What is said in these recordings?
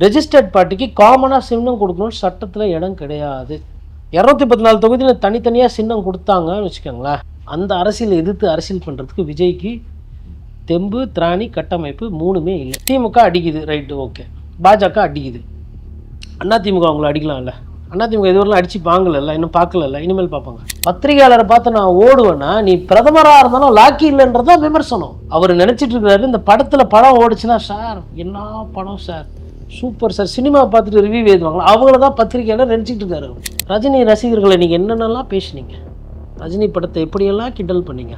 Registered பார்ட்டிக்கு காமனாக சின்னம் கொடுக்கணும்னு சட்டத்தில் இடம் கிடையாது. 214 தொகுதியில் தனித்தனியாக சின்னம் கொடுத்தாங்கன்னு வச்சுக்கோங்களேன். அந்த அரசியல் எதிர்த்து அரசியல் பண்ணுறதுக்கு விஜய்க்கு தெம்பு, திராணி, கட்டமைப்பு மூணுமே இல்லை. திமுக அடிக்குது, ரைட்டு, ஓகே. பாஜக அடிக்குது. அதிமுக அவங்கள அடிக்கலாம்ல. அதிமுக இதுவரைலாம் அடித்து வாங்கல, இன்னும் பார்க்கல, இனிமேல் பார்ப்பாங்க. பத்திரிகையாளரை பார்த்து நான் ஓடுவேன்னா, நீ பிரதமராக இருந்தாலும் லாக்கி இல்லைன்றதான் விமர்சனம். அவர் நினச்சிட்டு இருக்கிறாரு இந்த படத்தில் படம் ஓடிச்சுன்னா, சார் என்ன படம் சார், சூப்பர் சார், சினிமா பார்த்துட்டு ரிவ்யூ எழுதுவாங்களா, அவங்கள தான் பத்திரிகையாளர் நினச்சிட்டு இருக்காரு. ரஜினி ரசிகர்களை நீங்கள் என்னென்னலாம் பேசுனீங்க, ரஜினி படத்தை எப்படியெல்லாம் கிண்டல் பண்ணீங்க,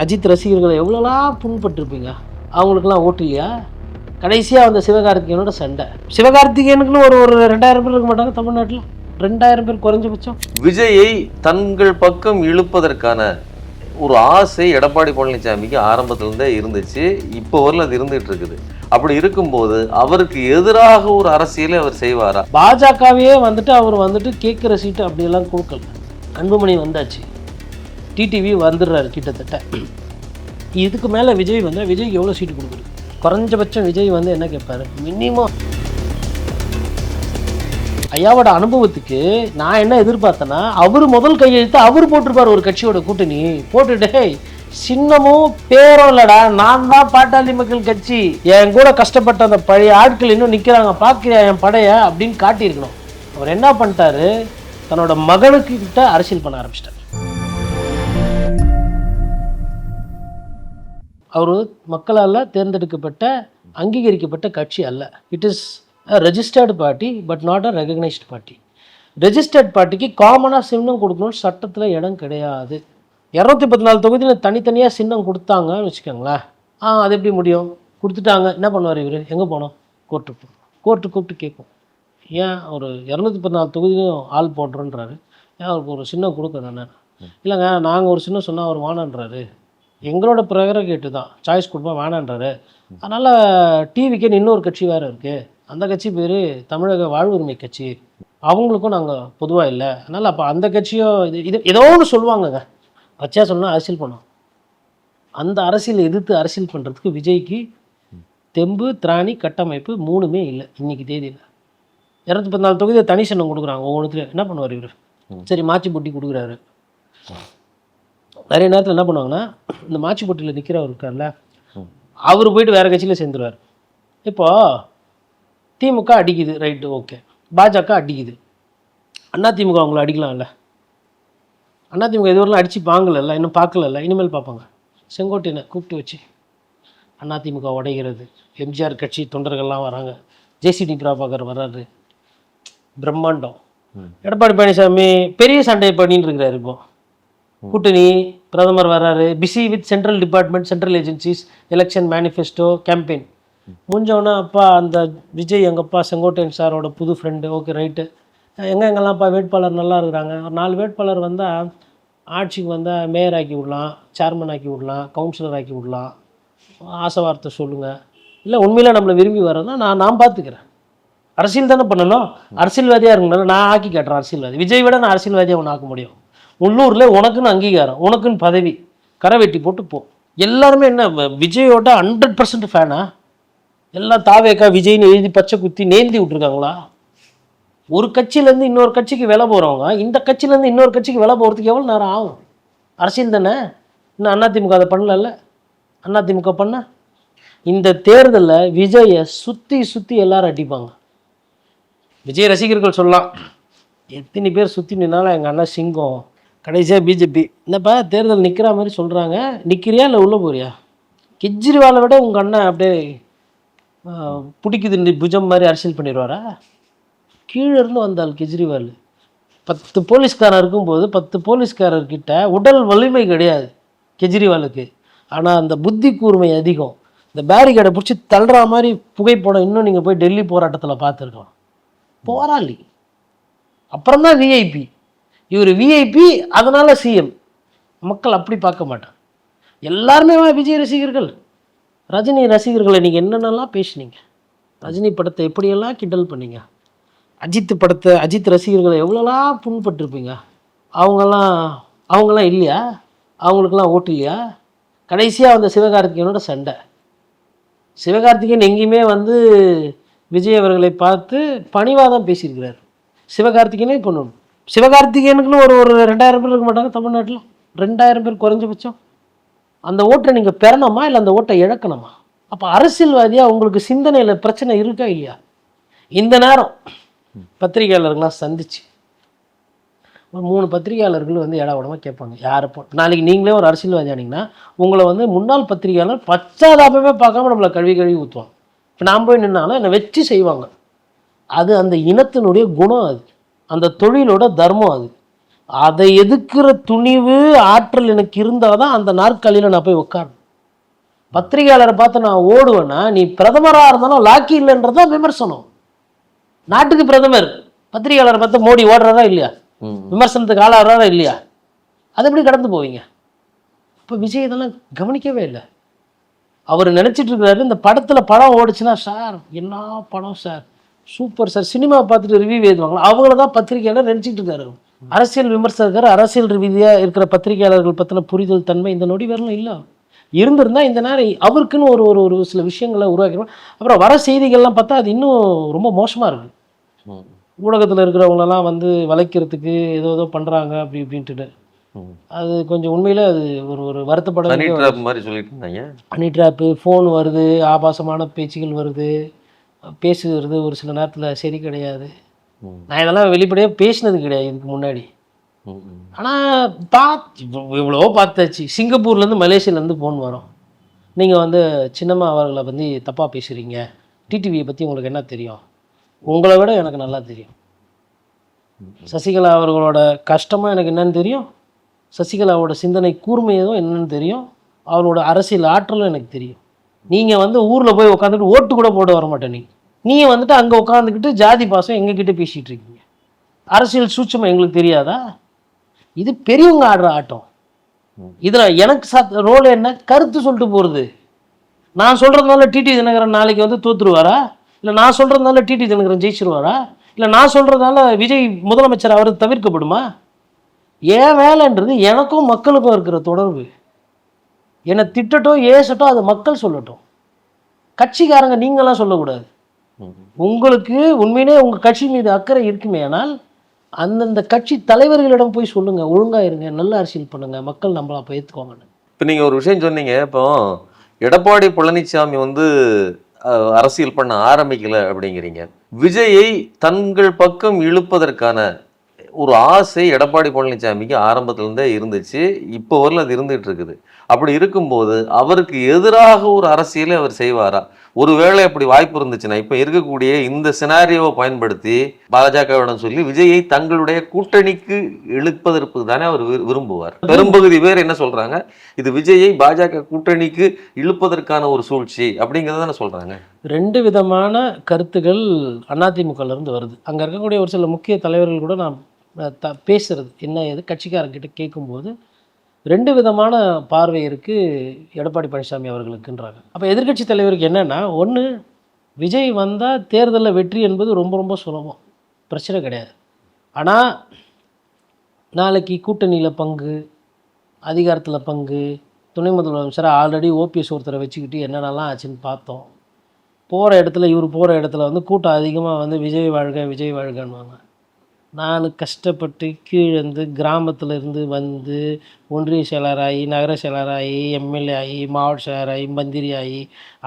அஜித் ரசிகர்களை எவ்வளோலாம் புண்பட்டுருப்பீங்க, அவங்களுக்கெல்லாம் ஓட்டு இல்லையா? கடைசியாக வந்த சிவகார்த்திகேயனோட சண்டை. சிவகார்த்திகேயனுக்குன்னு ஒரு 2000 பேர் இருக்க மாட்டாங்க தமிழ்நாட்டில், 2000 பேர் குறைஞ்சபட்சம். விஜயை தங்கள் பக்கம் இழுப்பதற்கான ஒரு ஆசை எடப்பாடி பழனிசாமிக்கு ஆரம்பத்திலிருந்தே இருந்துச்சு, இப்போ வரல அது இருந்துகிட்டு இருக்குது. அப்படி இருக்கும்போது அவருக்கு எதிராக ஒரு அரசியலை அவர் செய்வாரா? பாஜகவே அவர் கேட்குற சீட்டு அப்படியெல்லாம் கொடுக்கல. அன்புமணி வந்தாச்சு, டிடிவி வந்துடுறாரு கிட்டத்தட்ட. இதுக்கு மேலே விஜய் வந்தால் விஜய்க்கு எவ்வளோ சீட்டு கொடுக்குறது? குறைஞ்சபட்சம் விஜய் என்ன கேட்பாரு, மினிமம். ஐயாவோட அனுபவத்துக்கு நான் என்ன எதிர்பார்த்தேன்னா, அவர் முதல் கையெழுத்து அவர் போட்டிருப்பார் ஒரு கட்சியோட கூட்டணி போட்டுட்டே, சின்னமும் பேரும் இல்லடா, நான் தான் பாட்டாளி மக்கள் கட்சி, என் கூட கஷ்டப்பட்ட அந்த பழைய ஆட்கள் இன்னும் நிற்கிறாங்க, பார்க்குறியா என் படைய அப்படின்னு காட்டியிருக்கணும். அவர் என்ன பண்ணிட்டாரு, தன்னோட மகனுக்கு கிட்ட அரசியல் பண்ண ஆரம்பிச்சிட்டார். அவர் மக்களால் தேர்ந்தெடுக்கப்பட்ட அங்கீகரிக்கப்பட்ட கட்சி அல்ல. It is a registered party but not a recognised party. Registered பார்ட்டிக்கு காமனாக சின்னம் கொடுக்கணும்னு சட்டத்தில் இடம் கிடையாது. 214 தொகுதியில் தனித்தனியாக சின்னம் கொடுத்தாங்கன்னு வச்சுக்கோங்களேன். அது எப்படி முடியும்? கொடுத்துட்டாங்க, என்ன பண்ணுவார் இவர்? எங்கே போனோம்? கோர்ட்டுக்கு கூப்பிட்டு கேட்கும், ஏன் ஒரு 214 தொகுதியிலும் ஆள் போடுறோன்றாரு, ஏன் அவருக்கு ஒரு சின்னம் கொடுக்குறேன்? இல்லைங்க, நாங்கள் ஒரு சின்னம் சொன்னால் அவர் வானான்றாரு, எங்களோட ப்ரெரோகேட்டிவ் தான், சாய்ஸ் கொடுப்போம் வேணான்றாரு. அதனால் டிவிக்குன்னு இன்னொரு கட்சி வேறு இருக்குது, அந்த கட்சி பேர் தமிழக வாழ்வுரிமை கட்சி, அவங்களுக்கும் நாங்கள் பொதுவாக இல்லை, அதனால் அப்போ அந்த கட்சியும் இது ஏதோ ஒன்று சொல்லுவாங்கங்க. பச்சையா சொன்னால் அரசியல் பண்ணோம். அந்த அரசியல் எதிர்த்து அரசியல் பண்ணுறதுக்கு விஜய்க்கு தெம்பு, திராணி, கட்டமைப்பு மூணுமே இல்லை இன்னைக்கு தேதியில். 214 தொகுதியை தனி சின்னம் கொடுக்குறாங்க ஒவ்வொன்றுத்துலையும். என்ன பண்ணுவார் இவர்? சரி, மாச்சி போட்டி கொடுக்குறாரு. நிறைய நேரத்தில் என்ன பண்ணுவாங்கன்னா, இந்த மாச்சி போட்டியில் நிற்கிறவர் இருக்கார்ல, அவர் போயிட்டு வேறு கட்சியில் சேர்ந்துருவார். இப்போது திமுக அடிக்குது, ரைட்டு, ஓகே. பாஜக அடிக்குது, அதிமுக அவங்கள அடிக்கலாம்ல. அதிமுக இதுவரைலாம் அடித்து வாங்கல, இன்னும் பார்க்கல, இனிமேல் பார்ப்பாங்க. செங்கோட்டையனை கூப்பிட்டு வச்சு அதிமுக உடைகிறது, எம்ஜிஆர் கட்சி தொண்டர்கள்லாம் வராங்க, ஜேசிடி பிரபாகர் வர்றாரு, பிரம்மாண்டம். எடப்பாடி பழனிசாமி பெரிய சண்டை பண்ணின்னு இருக்கிறாரு. இப்போ கூட்டணி, பிரதமர் வர்றாரு, busy with central department, central agencies, election manifesto, campaign முடிஞ்சவொன்னே, அப்பா அந்த விஜய் எங்கப்பா செங்கோட்டையன் சாரோட புது ஃப்ரெண்டு, ஓகே ரைட்டு, எங்கெங்கெல்லாம்ப்பா வேட்பாளர் நல்லா இருக்கிறாங்க, ஒரு 4 வேட்பாளர் வந்தால் ஆட்சிக்கு வந்தால் மேயர் ஆக்கி விடலாம், சேர்மன் ஆக்கி விடலாம், கவுன்சிலர் ஆக்கி விடலாம், ஆசை வார்த்தை சொல்லுங்கள், இல்லை உண்மையில் நம்மளை விரும்பி வர்றதுனா நான் பார்த்துக்கிறேன். அரசியல் தானே பண்ணணும், அரசியல்வாதியாக இருக்கணும், நான் ஆக்கி காட்டுறேன் அரசியல்வாதி. விஜய் விட நான் அரசியல்வாதியாக ஒன்று ஆக்க முடியும். உள்ளூரில் உனக்குன்னு அங்கீகாரம், உனக்குன்னு பதவி, கரை வெட்டி போட்டு போ. எல்லாருமே என்ன விஜயோட 100% ஃபேனா? எல்லாம் தாவேக்கா விஜய்னு எழுதி பச்சை குத்தி நேந்தி விட்டுருக்காங்களா? ஒரு கட்சியிலேருந்து இன்னொரு கட்சிக்கு விலை போகிறவங்க இந்த கட்சியிலேருந்து இன்னொரு கட்சிக்கு விலை போகிறதுக்கு எவ்வளோ நேரம் ஆகும்? அரசியல் தானே. இன்னும் அதிமுக அதை பண்ணல. அதிமுக பண்ண இந்த தேர்தலில் விஜயை சுற்றி எல்லாரும் அடிப்பாங்க. விஜய் ரசிகர்கள் சொல்லலாம், எத்தனை பேர் சுற்றி நின்னாலும் எங்கள் அண்ணா சிங்கம், கடைசியாக பிஜேபி என்னப்பா தேர்தல் நிற்கிற மாதிரி சொல்கிறாங்க, நிற்கிறியா இல்லை உள்ளே போறியா? கெஜ்ரிவாலை விட உங்கள் அண்ணன் அப்படியே பிடிக்குது புஜம் மாதிரி அரசியல் பண்ணிடுவாரா? கீழே இருந்து வந்தால் கெஜ்ரிவால் 10 போலீஸ்காரர் இருக்கும்போது 10 போலீஸ்காரர்கிட்ட உடல் வலிமை கிடையாது கெஜ்ரிவாலுக்கு, ஆனால் அந்த புத்தி கூர்மை அதிகம். இந்த பேரிகேடை பிடிச்சி தள்ளுற மாதிரி புகைப்படம் இன்னும் நீங்கள் போய் டெல்லி போராட்டத்தில் பார்த்துருக்கலாம். போராளி, அப்புறம் தான் விஐபி. இவர் விஐபி, அதனால சிஎம். மக்கள் அப்படி பார்க்க மாட்டாங்க. எல்லாருமே விஜய் ரசிகர்கள். ரஜினி ரசிகர்களை நீங்கள் என்னென்னலாம் பேசுனீங்க, ரஜினி படத்தை எப்படியெல்லாம் கிண்டல் பண்ணீங்க, அஜித் ரசிகர்களை எவ்வளோலாம் புண்பட்டுருப்பீங்க, அவங்கெல்லாம் இல்லையா? அவங்களுக்கெல்லாம் ஓட்டு இல்லையா? கடைசியாக வந்த சிவகார்த்திகேயனோட சண்டை. சிவகார்த்திகேயன் எங்கேயுமே விஜய் அவர்களை பார்த்து பணிவாதம் பேசியிருக்கிறார். சிவகார்த்திகேயனே இப்போ சிவகார்த்திகேயனுக்குன்னு ஒரு ஒரு 2000 பேர் இருக்க மாட்டாங்க தமிழ்நாட்டில். 2000 பேர் குறைஞ்சபட்சம். அந்த ஓட்டை நீங்கள் பெறணுமா இல்லை அந்த ஓட்டை இழக்கணுமா? அப்போ அரசியல்வாதியாக உங்களுக்கு சிந்தனையில் பிரச்சனை இருக்கா இல்லையா? இந்த நேரம் பத்திரிகையாளர்கள்லாம் சந்திச்சு ஒரு 3 பத்திரிகையாளர்கள் வந்து ஏடாவிடமாக கேட்பாங்க, யாரை நாளைக்கு நீங்களே ஒரு அரசியல்வாதி ஆனீங்கன்னா உங்களை வந்து முன்னாள் பத்திரிகையாளர் பச்சாதாபமே பார்க்காம நம்மளை கழுவி ஊற்றுவாங்க. இப்போ நான் போய் நின்னாலும் என்னை வச்சு செய்வாங்க. அது அந்த இனத்தினுடைய குணம், அது அந்த தொழிலோட தர்மம். அது அதை எதுக்குற துணிவு ஆற்றல் எனக்கு இருந்தால் தான் அந்த நாற்காலியில் நான் போய் உட்காரணும். பத்திரிகையாளரை பார்த்து நான் ஓடுவேன்னா நீ பிரதமராக இருந்தாலும் லாக்கி இல்லைன்றதான் விமர்சனம். நாட்டுக்கு பிரதமர் பத்திரிகையாளரை பார்த்து மோடி ஓடுறதா இல்லையா? விமர்சனத்துக்கு ஆளாடுறதா இல்லையா? அது எப்படி கடந்து போவீங்க? இப்போ விஜய் இதெல்லாம் கவனிக்கவே இல்லை. அவர் நினச்சிட்டு இருக்கிறாரு இந்த படத்தில் படம் ஓடிச்சுன்னா, சார் என்ன படம் சார், சூப்பர் சார், சினிமா பார்த்துட்டு ரிவ்யூ எழுதுவாங்களா அவங்கள தான் பத்திரிகையாளர் நினச்சிட்டு இருக்காரு. அரசியல் விமர்சகர், அரசியல் ரீதியாக இருக்கிற பத்திரிகையாளர்கள் பற்றின புரிதல் தன்மை இந்த நொடி வரலாம் இல்லை. இருந்திருந்தா இந்த நேரம் அவருக்குன்னு ஒரு ஒரு ஒரு சில விஷயங்களை உருவாக்கிடுவோம். அப்புறம் வர செய்திகள்லாம் பார்த்தா அது இன்னும் ரொம்ப மோசமாக இருக்குது. ஊடகத்தில் இருக்கிறவங்களெல்லாம் வந்து வளைக்கிறதுக்கு ஏதோ பண்ணுறாங்க அப்படி இப்படின்ட்டு. அது கொஞ்சம் உண்மையில் அது ஒரு ஒரு வருத்தப்பட மாதிரி சொல்லிட்டு இருந்தாங்க. ஹனி ட்ராப்பு, ஃபோன் வருது, ஆபாசமான பேச்சுகள் வருது, பேசுகிறது ஒரு சில நேரத்தில் சரி கிடையாது. நான் இதெல்லாம் வெளிப்படையாக பேசினது கிடையாது இதுக்கு முன்னாடி. ஆனால் இவ்வளோ பார்த்தாச்சு. சிங்கப்பூர்லேருந்து மலேசியாலேருந்து ஃபோன் வரும், நீங்கள் வந்து சின்னம்மா அவர்களை பற்றி தப்பாக பேசுகிறீங்க, டிடிவியை பற்றி உங்களுக்கு என்ன தெரியும்? உங்களை விட எனக்கு நல்லா தெரியும். சசிகலா அவர்களோட கஷ்டமாக எனக்கு என்னன்னு தெரியும், சசிகலாவோட சிந்தனை கூர்மையதும் என்னன்னு தெரியும், அவளோட அரசியல் ஆற்றலும் எனக்கு தெரியும். நீங்கள் வந்து ஊரில் போய் உட்காந்துட்டு ஓட்டு கூட போட வர மாட்டேன். நீங்கள் வந்துட்டு அங்கே உட்காந்துக்கிட்டு ஜாதி பாசம் எங்ககிட்ட பேசிகிட்டு இருக்கீங்க. அரசியல் சூட்சமாக எங்களுக்கு தெரியாதா? இது பெரியவங்க ஆடுற ஆட்டம். இதில் எனக்கு ரோல் என்ன? கருத்து சொல்லிட்டு போகிறது. நான் சொல்கிறதுனால டிடி தினகரன் நாளைக்கு வந்து தோற்றுருவாரா? இல்லை நான் சொல்கிறதுனால டிடி தினகரன் ஜெயிச்சிருவாரா? இல்லை நான் சொல்கிறதுனால விஜய் முதலமைச்சர் அவர் தவிர்க்கப்படுமா? ஏன் வேலைன்றது எனக்கும் மக்களுக்கும் இருக்கிற தொடர்பு. என்னை திட்டட்டும் ஏசட்டும் அது மக்கள் சொல்லட்டும். கட்சிக்காரங்க நீங்களாம் சொல்லக்கூடாது. உங்களுக்கு உண்மையிலே உங்கள் கட்சி மீது அக்கறை இருக்குமே ஆனால் அந்தந்த கட்சி தலைவர்களிடம் போய் சொல்லுங்கள், ஒழுங்காக இருங்க, நல்ல அரசியல் பண்ணுங்கள், மக்கள் நம்மள அப்போ ஏற்றுக்குவாங்கன்னு. இப்போ நீங்கள் ஒரு விஷயம் சொன்னீங்க, இப்போ எடப்பாடி பழனிசாமி வந்து அரசியல் பண்ண ஆரம்பிக்கல அப்படிங்கிறீங்க. விஜயை தங்கள் பக்கம் இழுப்பதற்கான ஒரு ஆசை எடப்பாடி பழனிசாமிக்கு ஆரம்பத்திலேருந்தே இருந்துச்சு, இப்போ வரல அது இருந்துகிட்டு இருக்குது. அப்படி இருக்கும்போது அவருக்கு எதிராக ஒரு அரசியலை அவர் செய்வாரா? ஒருவேளை அப்படி வாய்ப்பு இருந்துச்சுன்னா இப்போ இருக்கக்கூடிய இந்த சினாரியோவை பயன்படுத்தி பாஜகவிடம் சொல்லி விஜயை தங்களுடைய கூட்டணிக்கு இழுப்பதற்கு தானே அவர் விரும்புவார். பெரும்பகுதி பேர் என்ன சொல்றாங்க, இது விஜயை பாஜக கூட்டணிக்கு இழுப்பதற்கான ஒரு சூழ்ச்சி அப்படிங்கிறத தானே சொல்றாங்க. 2 விதமான கருத்துக்கள் அதிமுகல இருந்து வருது. அங்கே இருக்கக்கூடிய ஒரு சில முக்கிய தலைவர்கள் கூட நான் பேசுறது என்ன ஏது கட்சிக்காரங்கிட்ட கேட்கும்போது 2 விதமான பார்வை இருக்குது எடப்பாடி பழனிசாமி அவர்களுக்குன்றாங்க. அப்போ எதிர்க்கட்சி தலைவருக்கு என்னென்னா, ஒன்று, விஜய் வந்தால் தேர்தலில் வெற்றி என்பது ரொம்ப ரொம்ப சுலபம், பிரச்சனை கிடையாது. ஆனால் நாளைக்கு கூட்டணியில் பங்கு, அதிகாரத்தில் பங்கு, துணை முதலமைச்சராக ஆல்ரெடி ஓபிஎஸ் ஒருத்தரை வச்சுக்கிட்டு என்னென்னலாம் ஆச்சுன்னு பார்த்தோம். போகிற இடத்துல இவர் போகிற இடத்துல வந்து கூட்டம் அதிகமாக வந்து விஜய் வாழ்க விஜய் வாழ்கன்னுவாங்க. நான் கஷ்டப்பட்டு கீழேருந்து கிராமத்தில் இருந்து வந்து ஒன்றிய செயலராகி, நகர செயலராகி, எம்எல்ஏ ஆகி, மாவட்ட செயலராகி, மந்திரி ஆகி,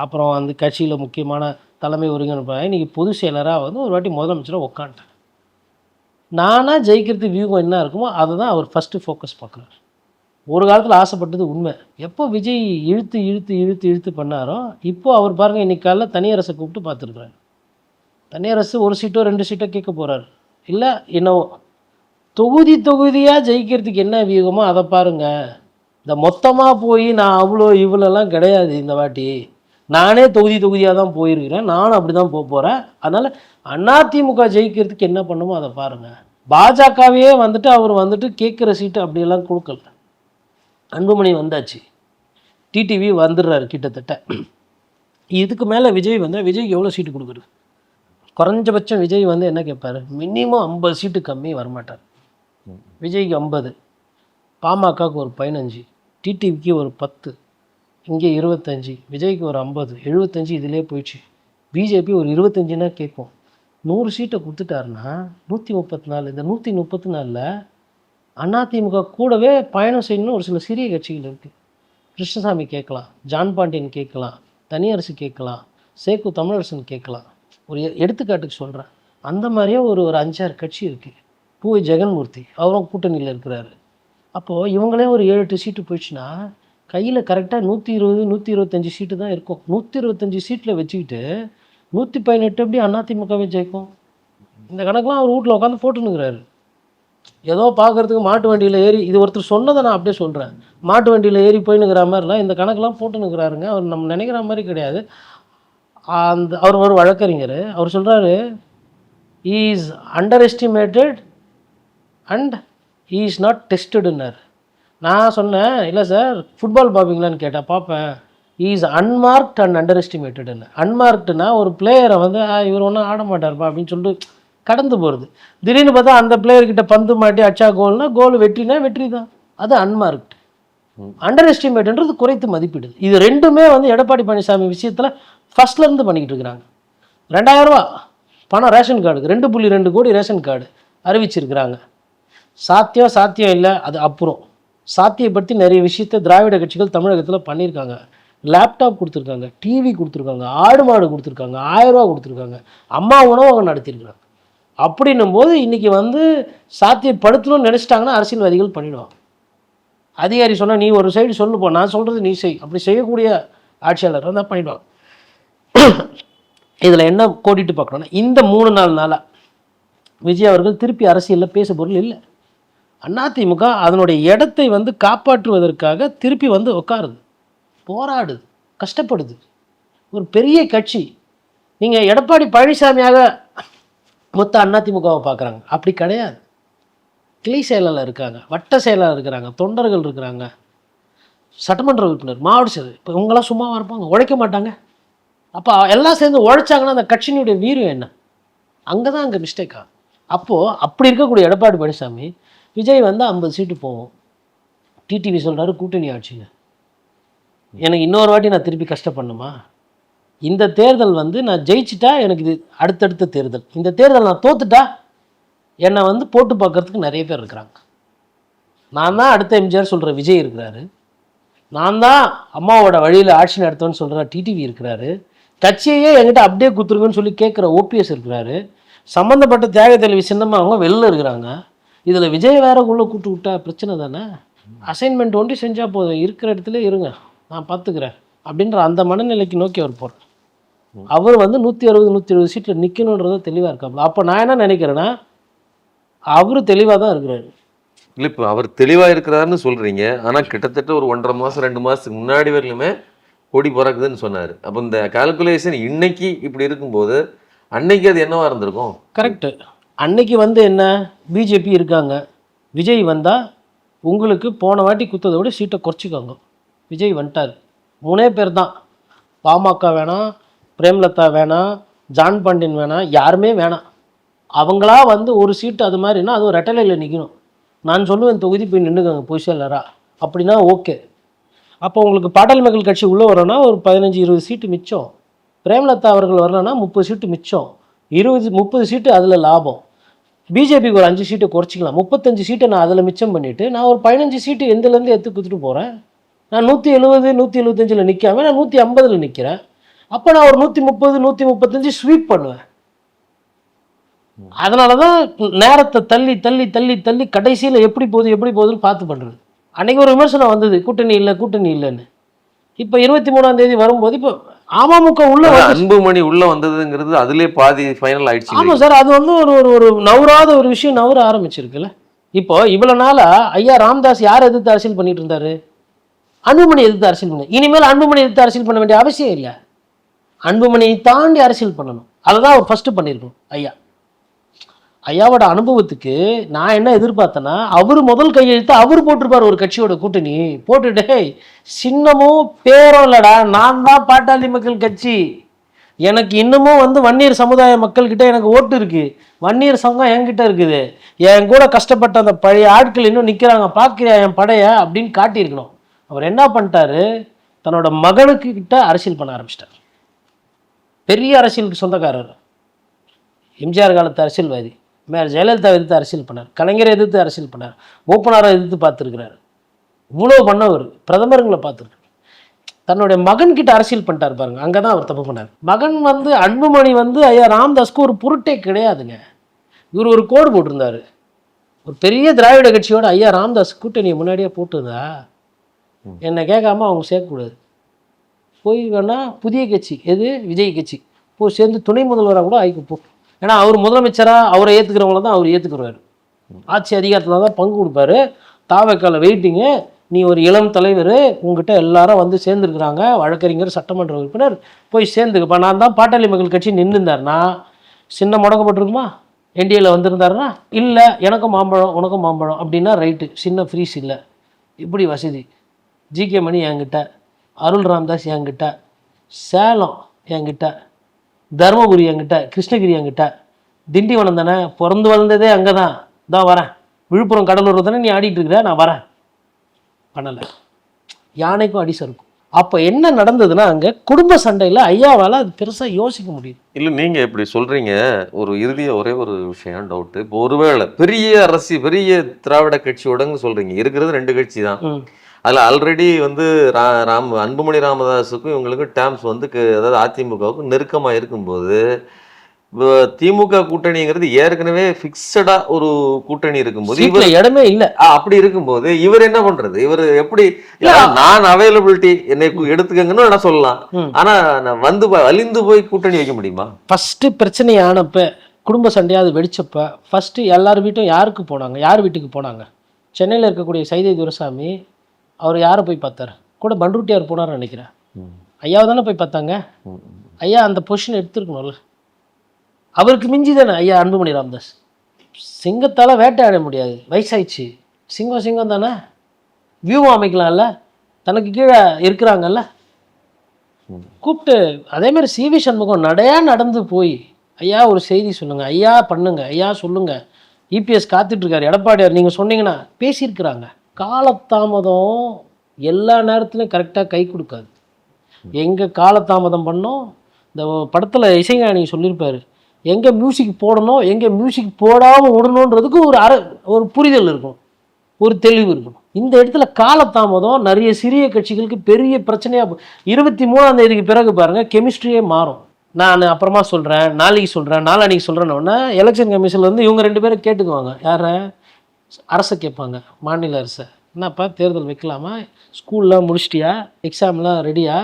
அப்புறம் வந்து கட்சியில் முக்கியமான தலைமை ஒருங்கிணைப்பாக இன்றைக்கி பொதுச் செயலராக வந்து ஒரு வாட்டி முதலமைச்சராக உட்காந்துட்டேன். நானாக ஜெயிக்கிறதுக்கு வியூகம் என்ன இருக்குமோ அதை தான் அவர் ஃபஸ்ட்டு ஃபோக்கஸ் பார்க்குறாரு. ஒரு காலத்தில் ஆசைப்பட்டது உண்மை. எப்போ விஜய் இழுத்து இழுத்து இழுத்து இழுத்து பண்ணாரோ இப்போது அவர் பாருங்கள், இன்றைக்கி காலைல தனியரசை கூப்பிட்டு பார்த்துருக்குறாரு. தனியரசு 1 சீட்டோ 2 சீட்டோ கேட்க போகிறாரு. இல்லை என்னவோ தொகுதியாக ஜெயிக்கிறதுக்கு என்ன வியூகமோ அதை பாருங்கள். இந்த மொத்தமாக போய் நான் அவ்வளோ இவ்வளோலாம் கிடையாது. இந்த வாட்டி நானே தொகுதியாக தான் போயிருக்கிறேன், நானும் அப்படி தான் போகிறேன். அதனால் அதிமுக ஜெயிக்கிறதுக்கு என்ன பண்ணுமோ அதை பாருங்கள். பாஜகவையே வந்துட்டு அவர் வந்துட்டு கேட்குற சீட்டு அப்படியெல்லாம் கொடுக்கல. அன்புமணி வந்தாச்சு, டிடிவி வந்துடுறாரு கிட்டத்தட்ட. இதுக்கு மேலே விஜய் வந்தால் விஜய்க்கு எவ்வளோ சீட்டு கொடுக்குறது? குறைஞ்சபட்சம் விஜய் வந்து என்ன கேட்பார், மினிமம் 50 சீட்டு கம்மி வரமாட்டார். விஜய்க்கு 50, பாமகவுக்கு ஒரு 15, டிடிவிக்கு ஒரு 10, இங்கே 25, விஜய்க்கு ஒரு 50, 75 இதிலே போயிடுச்சு. பிஜேபி ஒரு 25னா கேட்கும். 100 சீட்டை கொடுத்துட்டாருன்னா 134, இந்த 134ல் அதிமுக கூடவே பயணம் செய்யணும்னு ஒரு சில சிறிய கட்சிகள் இருக்குது. கிருஷ்ணசாமி கேட்கலாம், ஜான் பாண்டியன் கேட்கலாம், தனியரசு கேட்கலாம், சேக்கு தமிழரசன் கேட்கலாம். ஒரு எடுத்துக்காட்டுக்கு சொல்கிறேன். அந்த மாதிரியே ஒரு 5-6 கட்சி இருக்குது. பூவை ஜெகன்மூர்த்தி அவரும் கூட்டணியில் இருக்கிறாரு. அப்போது இவங்களே ஒரு 7-8 சீட்டு போயிடுச்சுன்னா கையில் கரெக்டாக 120 125 சீட்டு தான் இருக்கும். 125 சீட்டில் வச்சுக்கிட்டு 118 எப்படி அதிமுகவே ஜெயிக்கும்? இந்த கணக்கெலாம் அவர் வீட்டில் உட்காந்து போட்டுன்னுக்கிறாரு. ஏதோ பார்க்குறதுக்கு மாட்டு வண்டியில் ஏறி, இது ஒருத்தர் சொன்னதை நான் அப்படியே சொல்கிறேன், மாட்டு வண்டியில் ஏறி போயின்னுக்கிற மாதிரிலாம் இந்த கணக்கெலாம் போட்டுன்னுக்கிறாருங்க. அவர் நம்ம நினைக்கிற மாதிரி கிடையாது. அவர் ஒரு வழக்கறிஞர். அவர் சொல்கிறாரு, he is underestimated and he is not tested-ன்னார். நான் சொன்னேன், இல்லை சார் ஃபுட்பால் பார்ப்பீங்களான்னு கேட்டேன். பார்ப்பேன். he is unmarked and underestimated-ன்னு. அன்மார்க்டுனா ஒரு பிளேயரை வந்து இவர் ஒன்றும் ஆட மாட்டார்ப்பா அப்படின்னு சொல்லிட்டு கடந்து போகிறது. திடீர்னு பார்த்தா அந்த பிளேயர்கிட்ட பந்து மாட்டி அச்சா கோல்னா கோல், வெற்றினா வெற்றி தான். அது அன்மார்க்டு. அண்டர் எஸ்டிமேட்ன்றது குறைத்து மதிப்பிடுது. இது ரெண்டுமே வந்து எடப்பாடி பழனிசாமி விஷயத்தில் ஃபஸ்ட்லேருந்து பண்ணிக்கிட்டு இருக்கிறாங்க. 2000 ரூபா பணம் ரேஷன் கார்டுக்கு 2.2 கோடி ரேஷன் கார்டு அறிவிச்சிருக்கிறாங்க. சாத்தியம் இல்லை, அது அப்புறம். சாத்தியப்படுத்தி நிறைய விஷயத்த திராவிட கட்சிகள் தமிழகத்தில் பண்ணியிருக்காங்க. லேப்டாப் கொடுத்துருக்காங்க, டிவி கொடுத்துருக்காங்க, ஆடு மாடு கொடுத்துருக்காங்க, 1000 ரூபா கொடுத்துருக்காங்க, அம்மா உணவகம் நடத்தியிருக்கிறாங்க. அப்படின்னும் போது இன்றைக்கி வந்து சாத்தியப்படுத்தணும்னு நினச்சிட்டாங்கன்னா அரசியல்வாதிகள் பண்ணிடுவாங்க. அதிகாரி சொன்னால் நீ ஒரு சைடு சொல்லுப்போ, நான் சொல்கிறது நீ செய், அப்படி செய்யக்கூடிய ஆட்சியாளர் தான் பண்ணிடுவாங்க. இதில் என்ன கோடிட்டு பார்க்கணுன்னா, இந்த 3-4 நாளாக விஜய் அவர்கள் திருப்பி அரசியலில் பேச பொருள் இல்லை. அதிமுக அதனுடைய இடத்தை வந்து காப்பாற்றுவதற்காக திருப்பி வந்து உட்காருது, போராடுது, கஷ்டப்படுது. ஒரு பெரிய கட்சி. நீங்கள் எடப்பாடி பழனிசாமியாக மொத்த அதிமுகவை பார்க்குறாங்க, அப்படி கிடையாது. கிளை செயலாளர் இருக்காங்க, வட்ட செயலாளர் இருக்கிறாங்க, தொண்டர்கள் இருக்கிறாங்க, சட்டமன்ற உறுப்பினர், மாவட்ட செயலர். இப்போ இவங்களாம் சும்மாவாக இருப்பாங்க? உழைக்க மாட்டாங்க. அப்போ எல்லாம் சேர்ந்து உழைச்சாங்கன்னா அந்த கட்சியினுடைய வீரம் என்ன? அங்கே தான் அங்கே மிஸ்டேக் ஆகும். அப்போது அப்படி இருக்கக்கூடிய எடப்பாடி பழனிசாமி, விஜய் வந்து 50 சீட்டு போவோம், டிடிவி சொல்கிறாரு கூட்டணி ஆட்சிங்க, எனக்கு இன்னொரு வாட்டி நான் திருப்பி கஷ்டப்படணுமா? இந்த தேர்தல் வந்து நான் ஜெயிச்சிட்டா எனக்கு இது அடுத்தடுத்த தேர்தல். இந்த தேர்தல் நான் தோத்துட்டா என்னை வந்து போட்டு பார்க்கறதுக்கு நிறைய பேர் இருக்கிறாங்க. நான் தான் அடுத்த எம்ஜிஆர் சொல்கிற விஜய் இருக்கிறாரு, நான் தான் அம்மாவோட வழியில் ஆட்சி நடத்துவேன்னு சொல்கிற டிடிவி இருக்கிறாரு, கட்சியையே என்கிட்ட அப்படியே குத்துருங்கன்னு சொல்லி கேட்குற ஓபிஎஸ் இருக்கிறாரு, சம்மந்தப்பட்ட தியாக தலைவி சின்னம்மா அவங்க வெளில இருக்கிறாங்க. இதில் விஜய் வேற உள்ளே கூப்பிட்டு விட்டா பிரச்சனை தானே? அசைன்மெண்ட் ஒண்டி செஞ்சால் போதும், இருக்கிற இடத்துல இருங்க, நான் பார்த்துக்கிறேன் அப்படின்ற அந்த மனநிலைக்கு நோக்கி அவர் போகிறார். அவர் வந்து 160-170 சீட்டில் நிற்கணுன்றத தெளிவாக இருக்காப்புல. அப்போ நான் என்ன நினைக்கிறேன்னா, அவரு தெளிவாக தான் இருக்கிறாரு. இல்லை, இப்போ அவர் தெளிவாக இருக்கிறாருன்னு சொல்கிறீங்க, ஆனால் கிட்டத்தட்ட ஒரு 1.5 மாதம் 2 மாதத்துக்கு முன்னாடி வரையிலுமே கொடி பிறக்குதுன்னு சொன்னார். அப்போ இந்த கால்குலேஷன் இன்னைக்கு இப்படி இருக்கும்போது அன்னைக்கு அது என்னவா இருந்திருக்கும்? கரெக்டு. அன்னைக்கு வந்து என்ன, பிஜேபி இருக்காங்க, விஜய் வந்தால் உங்களுக்கு போன வாட்டி குத்ததை விட சீட்டை குறைச்சிக்கோங்க. விஜய் வந்துட்டார், 3 பேர் தான். பாமக வேணாம், பிரேம்லதா வேணாம், ஜான் பாண்டியன் வேணாம், யாருமே வேணாம். அவங்களா வந்து ஒரு சீட்டு அது மாதிரினா அது ஒரு ரெட்டலையில் நிற்கணும். நான் சொல்லுவேன் தொகுதி போய் நின்றுக்கோங்க பொசிஷனரா, அப்படின்னா ஓகே. அப்போ உங்களுக்கு பாட்டாளி மக்கள் கட்சி உள்ளே வரணும்னா ஒரு 15-20 சீட்டு மிச்சம். பிரேம்லதா அவர்கள் வரலன்னா 30 சீட்டு மிச்சம், 20-30 சீட்டு அதில் லாபம். பிஜேபிக்கு ஒரு 5 சீட்டை குறைச்சிக்கலாம், 35 சீட்டை நான் அதில் மிச்சம் பண்ணிவிட்டு நான் ஒரு 15 சீட்டு எந்தலேருந்து எடுத்து கொடுத்துட்டு போகிறேன். நான் 170-175 நிற்காம நான் 150 நிற்கிறேன். அப்போ நான் ஒரு 130-135 ஸ்வீப் பண்ணுவேன். அதனால தான் நேரத்தை தள்ளி தள்ளி தள்ளி தள்ளி கடைசியில் எப்படி போகுதுன்னு பார்த்து பண்ணுறது. அன்றைக்கி ஒரு விமர்சனம் வந்தது, கூட்டணி இல்லைன்னு. இப்போ 23ஆம் தேதி வரும்போது இப்போ அமமுக உள்ள அன்புமணி உள்ள வந்ததுங்கிறது அதுலேயே பாதி ஃபைனல் ஆயிடுச்சு. ஆமாம் சார், அது வந்து ஒரு நவராத ஒரு விஷயம் நவர ஆரம்பிச்சிருக்குல்ல. இப்போ இவ்வளோ நாளாக ஐயா ராமதாஸ் யார் எதிர்த்து அரசியல் பண்ணிட்டு இருந்தாரு? அன்புமணி எதிர்த்து அரசியல் பண்ண. இனிமேல் அன்புமணி எதிர்த்து அரசியல் பண்ண வேண்டிய அவசியம் இல்லை, அன்புமணியை தாண்டி அரசியல் பண்ணணும். அதை தான் அவர் ஃபஸ்ட்டு பண்ணியிருக்கணும். ஐயாவோட அனுபவத்துக்கு நான் என்ன எதிர்பார்த்தேன்னா, அவர் முதல் கையெழுத்து அவர் போட்டிருப்பார் ஒரு கட்சியோட கூட்டணி போட்டுட்டு, சின்னமும் பேரும் இல்லைடா, நான் தான் பாட்டாளி மக்கள் கட்சி, எனக்கு இன்னமும் வந்து வன்னியர் சமுதாய மக்கள்கிட்ட எனக்கு ஓட்டு இருக்குது, வன்னியர் சங்கம் என்கிட்ட இருக்குது, என் கூட கஷ்டப்பட்ட அந்த பழைய ஆட்கள் இன்னும் நிற்கிறாங்க, பார்க்குறியா என் படைய அப்படின்னு காட்டியிருக்கணும். அவர் என்ன பண்ணிட்டாரு, தன்னோட மகனுக்கு கிட்ட அரசியல் பண்ண ஆரம்பிச்சிட்டார். பெரிய அரசியலுக்கு சொந்தக்காரர். எம்ஜிஆர் காலத்து அரசியல்வாதி, ஜெயலலிதா எதிர்த்து அரசியல் பண்ணார், கலைஞரை எதிர்த்து அரசியல் பண்ணார், ஓப்பனாரை எதிர்த்து பார்த்துருக்கிறார், இவ்வளோ பண்ணவர், பிரதமருங்களை பார்த்துருக்காரு. தன்னுடைய மகன்கிட்ட அரசியல் பண்ணிட்டார் பாருங்க, அங்கே தான் அவர் தப்பு பண்ணார். மகன் வந்து அன்புமணி வந்து ஐயா ராமதாஸ்க்கு ஒரு பொருட்டே கிடையாதுங்க. இவர் ஒரு கோடு போட்டிருந்தார், ஒரு பெரிய திராவிட கட்சியோட ஐயா ராமதாஸ் கூட்டணியை முன்னாடியே போட்டுதா என்னை கேட்காம அவங்க சேர்க்கக்கூடாது, போய் வேணா புதிய கட்சி எது விஜய் கட்சி போய் சேர்ந்து துணை முதல்வராக கூட ஆகிக்கப்போ. ஏன்னா அவர் முதலமைச்சராக அவரை ஏற்றுக்கிறவங்கள தான் அவர் ஏற்றுக்குறாரு, ஆட்சி அதிகாரத்தில் தான் பங்கு கொடுப்பாரு. தாவக்கால வெயிட்டிங்கு, நீ ஒரு இளம் தலைவர், உங்ககிட்ட எல்லாரும் வந்து சேர்ந்துருக்குறாங்க, வழக்கறிஞர், சட்டமன்ற உறுப்பினர், போய் சேர்ந்துக்கப்பா. நான் தான் பாட்டாளி மக்கள் கட்சி நின்றுந்தாருனா சின்ன முடக்கப்பட்டிருக்குமா? என்டிஏல வந்திருந்தாருன்னா இல்லை, எனக்கும் மாம்பழம் உனக்கும் மாம்பழம் அப்படின்னா ரைட்டு, சின்ன ஃப்ரீஸ் இல்லை. இப்படி வசதி. ஜிகே மணி என்கிட்ட, அருள் ராமதாஸ் என்கிட்ட, சேலம் என்கிட்ட, தருமபுரி என்கிட்ட, கிருஷ்ணகிரி என்கிட்ட, திண்டிவனம் தானே, பிறந்து வளர்ந்ததே அங்கே தான், தான் வரேன், விழுப்புரம் கடலூர் தானே நீ ஆடிட்டு இருக்கிற, நான் வரேன். பண்ணலை. யானைக்கும் அடி சறுக்கும். அப்போ என்ன நடந்ததுன்னா அங்கே குடும்ப சண்டையில் ஐயாவால் அது பெருசாக யோசிக்க முடியுது. இல்லை, நீங்கள் இப்படி சொல்கிறீங்க. ஒரு இறுதியாக ஒரே ஒரு விஷயம் டவுட்டு. இப்போ ஒருவேளை பெரிய பெரிய திராவிட கட்சியோடன்னு சொல்கிறீங்க, இருக்கிறது 2 கட்சி தான். அதில் ஆல்ரெடி வந்து அன்புமணி ராமதாஸுக்கும் இவங்களுக்கும் டேர்ம்ஸ் வந்து அதாவது அதிமுகவுக்கும் நெருக்கமாக இருக்கும்போது, திமுக கூட்டணிங்கிறது ஏற்கனவே ஃபிக்ஸடா ஒரு கூட்டணி இருக்கும்போது இவர் இடமே இல்லை. அப்படி இருக்கும்போது இவர் என்ன பண்றது? இவர் எப்படி நான் அவைலபிலிட்டி என்னை எடுத்துக்கங்கன்னு நான் சொல்லலாம், ஆனா வந்து அழிந்து போய் கூட்டணி வைக்க முடியுமா? ஃபர்ஸ்ட் பிரச்சனை ஆனப்ப, குடும்ப சண்டையாவது வெடிச்சப்ப, ஃபர்ஸ்ட் எல்லார் வீட்டும் யாருக்கு போனாங்க, யார் வீட்டுக்கு போனாங்க? சென்னையில் இருக்கக்கூடிய சைதை துரைசாமி அவர் யாரை போய் பார்த்தார்? கூட பண்ருட்டியார் போனார்னு நினைக்கிறேன். ஐயாவை தானே போய் பார்த்தாங்க. ஐயா அந்த பொசிஷன் எடுத்துருக்கணும்ல. அவருக்கு மிஞ்சி தானே ஐயா அன்புமணி ராமதாஸ். சிங்கத்தால் வேட்டையாட முடியாது, வயசாயிடுச்சு. சிங்கம் தானே, வியூவும் அமைக்கலாம்ல, தனக்கு கீழே இருக்கிறாங்கல்ல. கூப்பிட்டு அதேமாதிரி சிவி சண்முகம் நடந்து போய் ஐயா ஒரு செய்தி சொல்லுங்க, ஐயா பண்ணுங்க, ஐயா சொல்லுங்க, இபிஎஸ் காத்துட்ருக்காரு, எடப்பாடியார் நீங்கள் சொன்னீங்கன்னா பேசியிருக்கிறாங்க. காலதாமதம் எல்லா நேரத்துலையும் கரெக்டாக கை கொடுக்காது. எங்கே காலதாமதம் பண்ணோம், இந்த படத்தில் இசைஞானி சொல்லியிருப்பார், எங்கே மியூசிக் போடணும், எங்கே மியூசிக் போடாமல் விடணுன்றதுக்கு ஒரு புரிதல் இருக்கும், ஒரு தெளிவு இருக்கும். இந்த இடத்துல காலதாமதம் நிறைய சிறிய கட்சிகளுக்கு பெரிய பிரச்சனையாக 23ஆம் தேதிக்கு பிறகு பாருங்கள் கெமிஸ்ட்ரியே மாறும். நான் அப்புறமா சொல்கிறேன், நாளைக்கு சொல்கிறேன், நாளானிக்கு சொல்கிறேன்னொன்னே எலெக்ஷன் கமிஷன்லேருந்து இவங்க 2 பேரும் கேட்டுக்குவாங்க. யாரை? அரசை கேட்பாங்க, மாநில அரசை. என்னப்பா தேர்தல் வைக்கலாமா, ஸ்கூல்லாம் முடிச்சிட்டியா, எக்ஸாம்லாம் ரெடியா,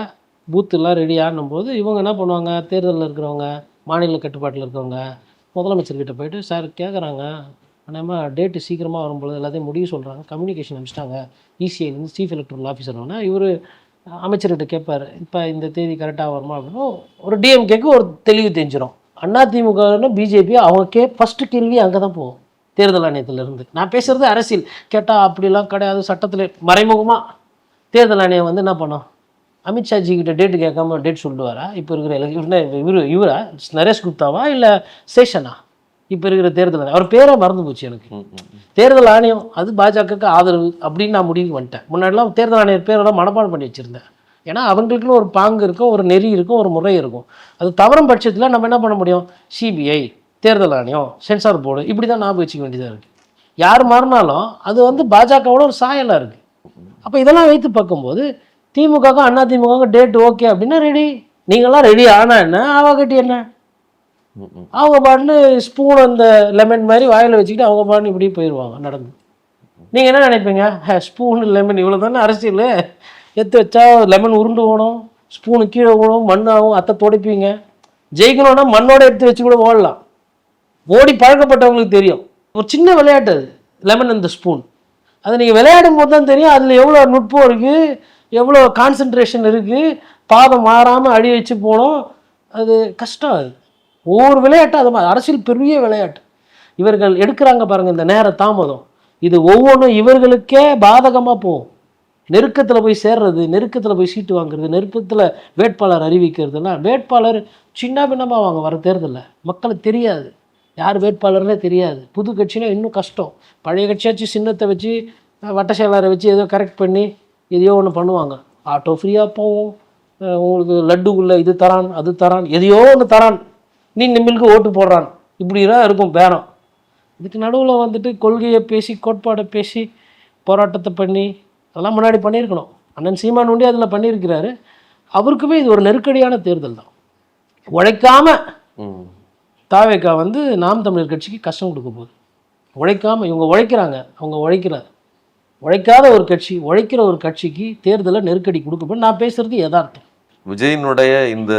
பூத்துலாம் ரெடியான்னும் போது இவங்க என்ன பண்ணுவாங்க? தேர்தலில் இருக்கிறவங்க, மாநில கட்டுப்பாட்டில் இருக்கிறவங்க முதலமைச்சர்கிட்ட போயிட்டு சார் கேட்குறாங்க, ஆனால் டேட்டு சீக்கிரமாக வரும்பொழுது எல்லாத்தையும் முடிவு சொல்கிறாங்க, கம்யூனிகேஷன் அனுப்பிச்சிட்டாங்க இசிஐலேருந்து சீஃப் எலக்ட்ரல் ஆஃபீஸர்னா இவர் அமைச்சர்கிட்ட கேட்பார், இப்போ இந்த தேதி கரெக்டாக வருமா அப்படின்னு. ஒரு டிஎம்கேக்கு ஒரு தெளிவு தெரிஞ்சிடும். அதிமுகன்னு பிஜேபி அவங்க ஃபஸ்ட்டு கேள்வி அங்கே தான் போகும், தேர்தல் ஆணையத்திலேருந்து. நான் பேசுகிறது அரசியல். கேட்டால் அப்படிலாம் கிடையாது, சட்டத்தில் மறைமுகமாக தேர்தல் ஆணையம் வந்து என்ன பண்ணோம், அமித்ஷாஜி கிட்ட டேட்டு கேட்காம டேட் சொல்லுவாரா? இப்போ இருக்கிற இவரா நரேஷ் குப்தாவா இல்லை சேஷனா? இப்போ இருக்கிற தேர்தல் அவர் பேரே மறந்து போச்சு எனக்கு. தேர்தல் ஆணையம் அது பாஜகவுக்கு ஆதரவு அப்படின்னு நான் முடிவுக்கு வந்துட்டேன். முன்னாடிலாம் தேர்தல் ஆணையர் பேரெல்லாம் மனப்பாடம் பண்ணி வச்சுருந்தேன். ஏன்னா அவங்களுக்குன்னு ஒரு பாங்கு இருக்கும், ஒரு நெறி இருக்கும், ஒரு முறை இருக்கும். அது தவறும் பட்சத்தில் நம்ம என்ன பண்ண முடியும்? சிபிஐ, தேர்தல் ஆணையம், சென்சார் போர்டு, இப்படி தான் ஞாபகம் வச்சுக்க வேண்டியதாக இருக்குது. யார் மாறினாலும் அது வந்து பாஜகவோட ஒரு சாயலாக இருக்குது. அப்போ இதெல்லாம் வைத்து பார்க்கும்போது திமுகவுக்கும் அதிமுகவுக்கும் டேட் ஓகே அப்படின்னா ரெடி. நீங்களாம் ரெடி ஆனால் என்ன, அவங்ககிட்ட என்ன, அவங்க பாட்டுன்னு ஸ்பூன் அந்த லெமன் மாதிரி வாயில் வச்சுக்கிட்டு அவங்க பாட்டுன்னு இப்படி போயிடுவாங்க நடந்து. நீங்கள் என்ன நினைப்பீங்க? ஸ்பூன் லெமன் இவ்வளோ தானே அரசியல், எடுத்து வச்சா லெமன் உருண்டு போகணும், ஸ்பூனு கீழே போகணும், மண்ணாகும், அத்தை துடைப்பீங்க. ஜெயிக்கணும்னா மண்ணோட எடுத்து வச்சு கூட ஓடலாம். ஓடி பழக்கப்பட்டவங்களுக்கு தெரியும். ஒரு சின்ன விளையாட்டு அது லெமன் அந்த ஸ்பூன். அது நீங்கள் விளையாடும் போது தான் தெரியும் அதில் எவ்வளோ நுட்பம் இருக்குது, எவ்வளோ கான்சன்ட்ரேஷன் இருக்குது, பாதம் மாறாமல் அடி வச்சு போகணும். அது கஷ்டம். அது ஒவ்வொரு விளையாட்டு அது மாதிரி. அரசியல் பெரிய விளையாட்டு. இவர்கள் எடுக்கிறாங்க பாருங்கள் இந்த நேர தாமதம், இது ஒவ்வொன்றும் இவர்களுக்கே பாதகமாக போகும். நெருக்கத்தில் போய் சேர்றது, நெருக்கத்தில் போய் சீட்டு வாங்குறது, நெருக்கத்தில் வேட்பாளர் அறிவிக்கிறதுலாம், வேட்பாளர் சின்ன பின்னமாக வாங்க வர தேர்தலில் மக்களுக்கு தெரியாது, யார் வேட்பாளர்னே தெரியாது. புது கட்சினா இன்னும் கஷ்டம். பழைய கட்சியாச்சு சின்னத்தை வச்சு வட்ட செயலாளரை வச்சு ஏதோ கரெக்ட் பண்ணி எதையோ ஒன்று பண்ணுவாங்க. ஆட்டோ ஃப்ரீயாக போவோம், உங்களுக்கு லட்டுக்குள்ளே இது தரான் அது தரான் எதையோ ஒன்று தரான், நீ நிமிலுக்கு ஓட்டு போடுறான், இப்படிதான் இருக்கும் பேரம். இதுக்கு நடுவில் வந்துட்டு கொள்கையை பேசி கோட்பாடை பேசி போராட்டத்தை பண்ணி அதெல்லாம் முன்னாடி பண்ணியிருக்கணும். அண்ணன் சீமான் ஒண்டி அதில் பண்ணியிருக்கிறாரு. அவருக்குமே இது ஒரு நெருக்கடியான தேர்தல் தான். உழைக்காம தாவேக்கா வந்து நாம் தமிழர் கட்சிக்கு கஷ்டம் கொடுக்க போகுது. உழைக்காம இவங்க உழைக்கிறாங்க, அவங்க உழைக்காத ஒரு கட்சி, உழைக்கிற ஒரு கட்சிக்கு தேர்தலை நெருக்கடி கொடுக்க நான் பேசுறது யதார்த்தம். விஜயனுடைய இந்த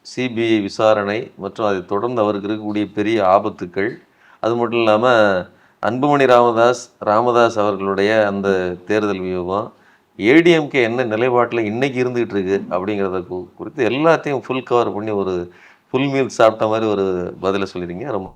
சிபிஐ விசாரணை மற்றும் அதை தொடர்ந்து அவருக்கு இருக்கக்கூடிய பெரிய ஆபத்துக்கள், அது மட்டும் இல்லாமல் அன்புமணி ராமதாஸ் அவர்களுடைய அந்த தேர்தல் வியூகம், ஏடிஎம்கே என்ன நிலைப்பாட்டில் இன்னைக்கு இருந்துகிட்டு இருக்கு அப்படிங்கிறத குறித்து எல்லாத்தையும் ஃபுல் கவர் பண்ணி ஒரு ஃபுல் மீல் சாப்பிட்ட மாதிரி ஒரு பதிலை சொல்லிடுங்க. ரொம்ப